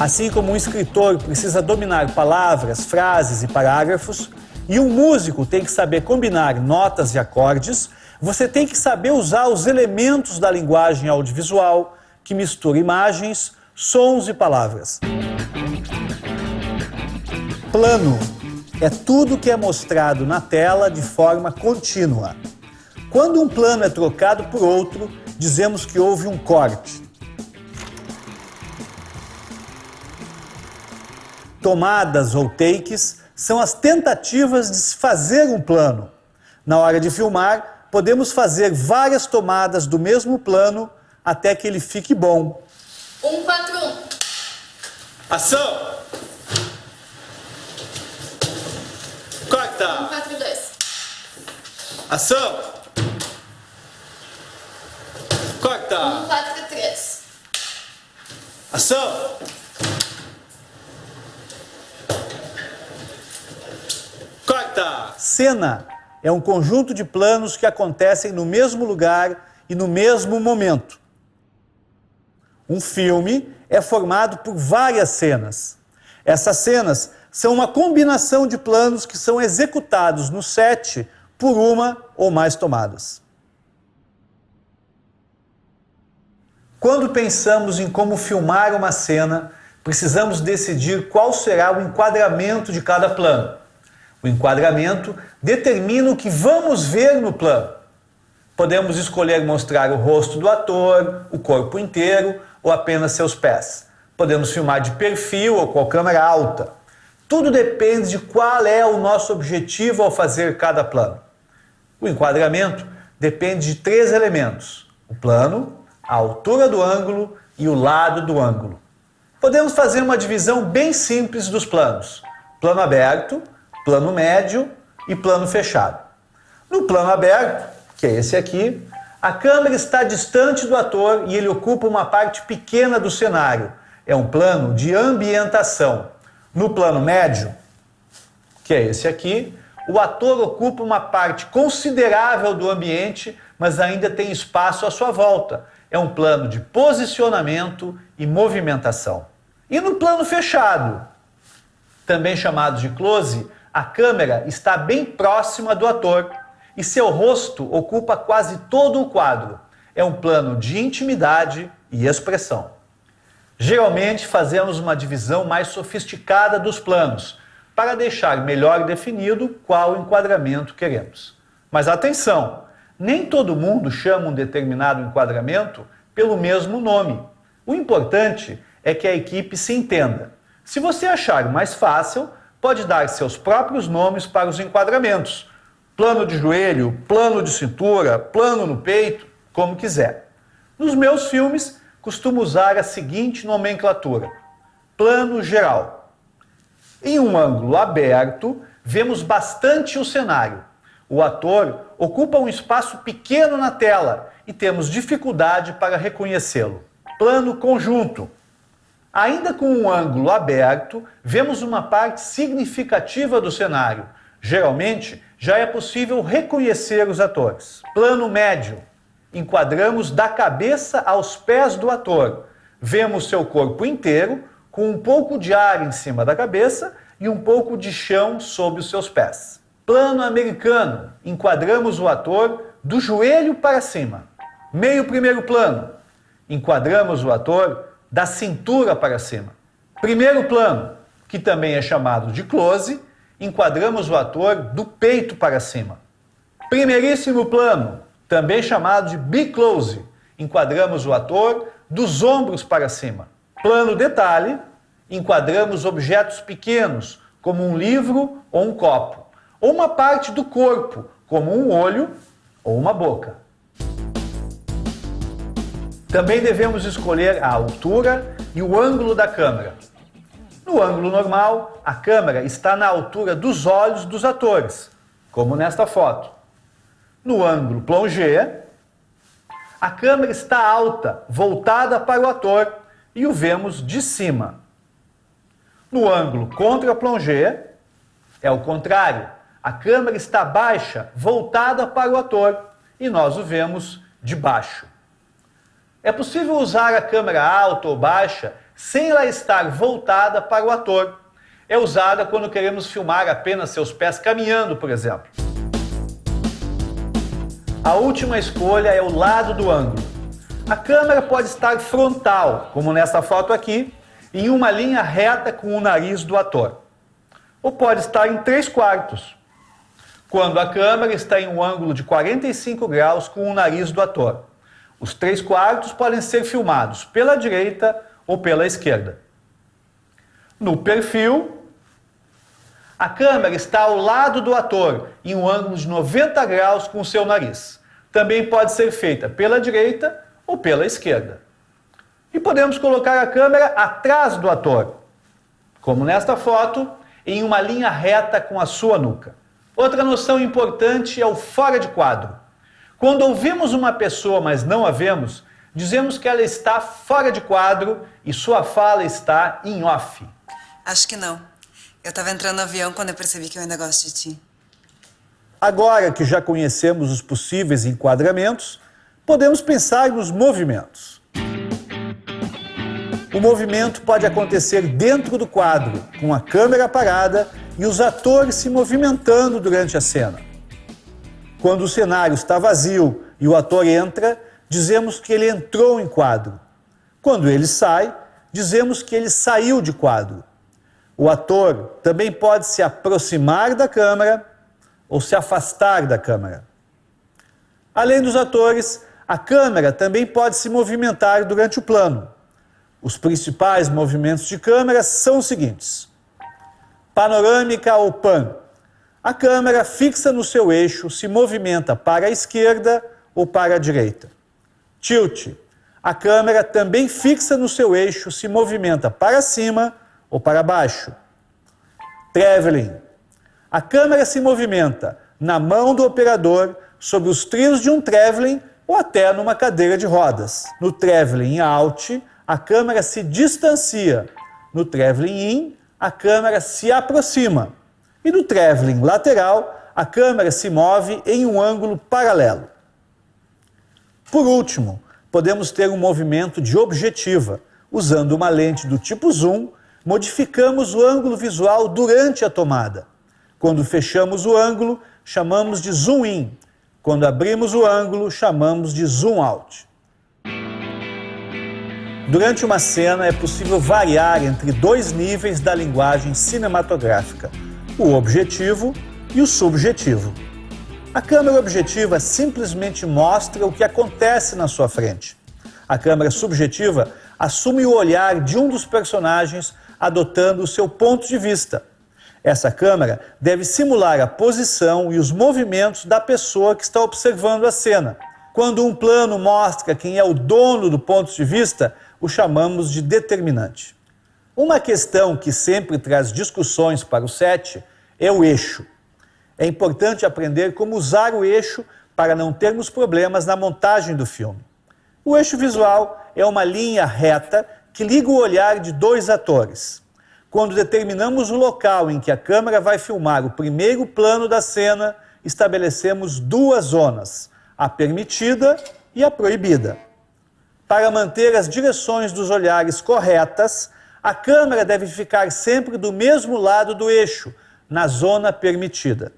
Assim como um escritor precisa dominar palavras, frases e parágrafos, e um músico tem que saber combinar notas e acordes, você tem que saber usar os elementos da linguagem audiovisual, que mistura imagens, sons e palavras. Plano é tudo que é mostrado na tela de forma contínua. Quando um plano é trocado por outro, dizemos que houve um corte. Tomadas ou takes são as tentativas de se fazer um plano. Na hora de filmar, podemos fazer várias tomadas do mesmo plano até que ele fique bom. 1, 4, 1. Ação! Corta! 1, 4, 2. Ação! Corta! 1, 4, 3. Ação! Corta! Cena é um conjunto de planos que acontecem no mesmo lugar e no mesmo momento. Um filme é formado por várias cenas. Essas cenas são uma combinação de planos que são executados no set por uma ou mais tomadas. Quando pensamos em como filmar uma cena, precisamos decidir qual será o enquadramento de cada plano. O enquadramento determina o que vamos ver no plano. Podemos escolher mostrar o rosto do ator, o corpo inteiro ou apenas seus pés. Podemos filmar de perfil ou com a câmera alta. Tudo depende de qual é o nosso objetivo ao fazer cada plano. O enquadramento depende de 3 elementos: o plano, a altura do ângulo e o lado do ângulo. Podemos fazer uma divisão bem simples dos planos: plano aberto, plano médio e plano fechado. No plano aberto, que é esse aqui, a câmera está distante do ator e ele ocupa uma parte pequena do cenário. É um plano de ambientação. No plano médio, que é esse aqui, o ator ocupa uma parte considerável do ambiente, mas ainda tem espaço à sua volta. É um plano de posicionamento e movimentação. E no plano fechado, também chamado de close, a câmera está bem próxima do ator e seu rosto ocupa quase todo o quadro. É um plano de intimidade e expressão. Geralmente fazemos uma divisão mais sofisticada dos planos, para deixar melhor definido qual enquadramento queremos. Mas atenção, nem todo mundo chama um determinado enquadramento pelo mesmo nome. O importante é que a equipe se entenda. Se você achar mais fácil, pode dar seus próprios nomes para os enquadramentos. Plano de joelho, plano de cintura, plano no peito, como quiser. Nos meus filmes, costumo usar a seguinte nomenclatura: plano geral. Em um ângulo aberto, vemos bastante o cenário. O ator ocupa um espaço pequeno na tela e temos dificuldade para reconhecê-lo. Plano conjunto. Ainda com um ângulo aberto, vemos uma parte significativa do cenário. Geralmente, já é possível reconhecer os atores. Plano médio. Enquadramos da cabeça aos pés do ator. Vemos seu corpo inteiro, com um pouco de ar em cima da cabeça e um pouco de chão sob os seus pés. Plano americano. Enquadramos o ator do joelho para cima. Meio primeiro plano. Enquadramos o ator da cintura para cima. Primeiro plano, que também é chamado de close, enquadramos o ator do peito para cima. Primeiríssimo plano, também chamado de B-close, enquadramos o ator dos ombros para cima. Plano detalhe, enquadramos objetos pequenos, como um livro ou um copo, ou uma parte do corpo, como um olho ou uma boca. Também devemos escolher a altura e o ângulo da câmera. No ângulo normal, a câmera está na altura dos olhos dos atores, como nesta foto. No ângulo plongé, a câmera está alta, voltada para o ator, e o vemos de cima. No ângulo contra-plongé, é o contrário. A câmera está baixa, voltada para o ator, e nós o vemos de baixo. É possível usar a câmera alta ou baixa sem ela estar voltada para o ator. É usada quando queremos filmar apenas seus pés caminhando, por exemplo. A última escolha é o lado do ângulo. A câmera pode estar frontal, como nessa foto aqui, em uma linha reta com o nariz do ator. Ou pode estar em 3/4, quando a câmera está em um ângulo de 45 graus com o nariz do ator. Os 3/4 podem ser filmados pela direita ou pela esquerda. No perfil, a câmera está ao lado do ator, em um ângulo de 90 graus com o seu nariz. Também pode ser feita pela direita ou pela esquerda. E podemos colocar a câmera atrás do ator, como nesta foto, em uma linha reta com a sua nuca. Outra noção importante é o fora de quadro. Quando ouvimos uma pessoa, mas não a vemos, dizemos que ela está fora de quadro e sua fala está em off. Acho que não. Eu estava entrando no avião quando eu percebi que eu ainda gosto de ti. Agora que já conhecemos os possíveis enquadramentos, podemos pensar nos movimentos. O movimento pode acontecer dentro do quadro, com a câmera parada e os atores se movimentando durante a cena. Quando o cenário está vazio e o ator entra, dizemos que ele entrou em quadro. Quando ele sai, dizemos que ele saiu de quadro. O ator também pode se aproximar da câmera ou se afastar da câmera. Além dos atores, a câmera também pode se movimentar durante o plano. Os principais movimentos de câmera são os seguintes: panorâmica ou pan. A câmera fixa no seu eixo se movimenta para a esquerda ou para a direita. Tilt. A câmera também fixa no seu eixo se movimenta para cima ou para baixo. Traveling. A câmera se movimenta na mão do operador sobre os trilhos de um traveling ou até numa cadeira de rodas. No traveling out, a câmera se distancia. No traveling in, a câmera se aproxima. E no traveling lateral, a câmera se move em um ângulo paralelo. Por último, podemos ter um movimento de objetiva. Usando uma lente do tipo zoom, modificamos o ângulo visual durante a tomada. Quando fechamos o ângulo, chamamos de zoom in. Quando abrimos o ângulo, chamamos de zoom out. Durante uma cena, é possível variar entre dois níveis da linguagem cinematográfica: o objetivo e o subjetivo. A câmera objetiva simplesmente mostra o que acontece na sua frente. A câmera subjetiva assume o olhar de um dos personagens, adotando o seu ponto de vista. Essa câmera deve simular a posição e os movimentos da pessoa que está observando a cena. Quando um plano mostra quem é o dono do ponto de vista, o chamamos de determinante. Uma questão que sempre traz discussões para o set é o eixo. É importante aprender como usar o eixo para não termos problemas na montagem do filme. O eixo visual é uma linha reta que liga o olhar de dois atores. Quando determinamos o local em que a câmera vai filmar o primeiro plano da cena, estabelecemos duas zonas, a permitida e a proibida. Para manter as direções dos olhares corretas, a câmera deve ficar sempre do mesmo lado do eixo, na zona permitida.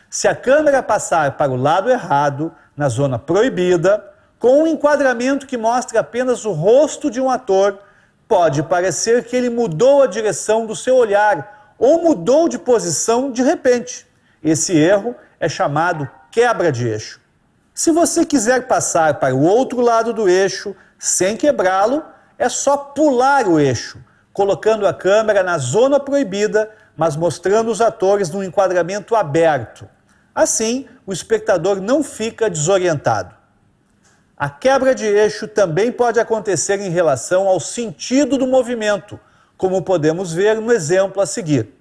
Se a câmera passar para o lado errado, na zona proibida, com um enquadramento que mostre apenas o rosto de um ator, pode parecer que ele mudou a direção do seu olhar ou mudou de posição de repente. Esse erro é chamado quebra de eixo. Se você quiser passar para o outro lado do eixo sem quebrá-lo, é só pular o eixo, colocando a câmera na zona proibida, mas mostrando os atores num enquadramento aberto. Assim, o espectador não fica desorientado. A quebra de eixo também pode acontecer em relação ao sentido do movimento, como podemos ver no exemplo a seguir.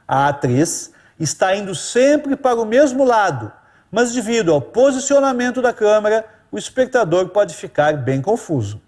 A atriz está indo sempre para o mesmo lado, mas devido ao posicionamento da câmera, o espectador pode ficar bem confuso.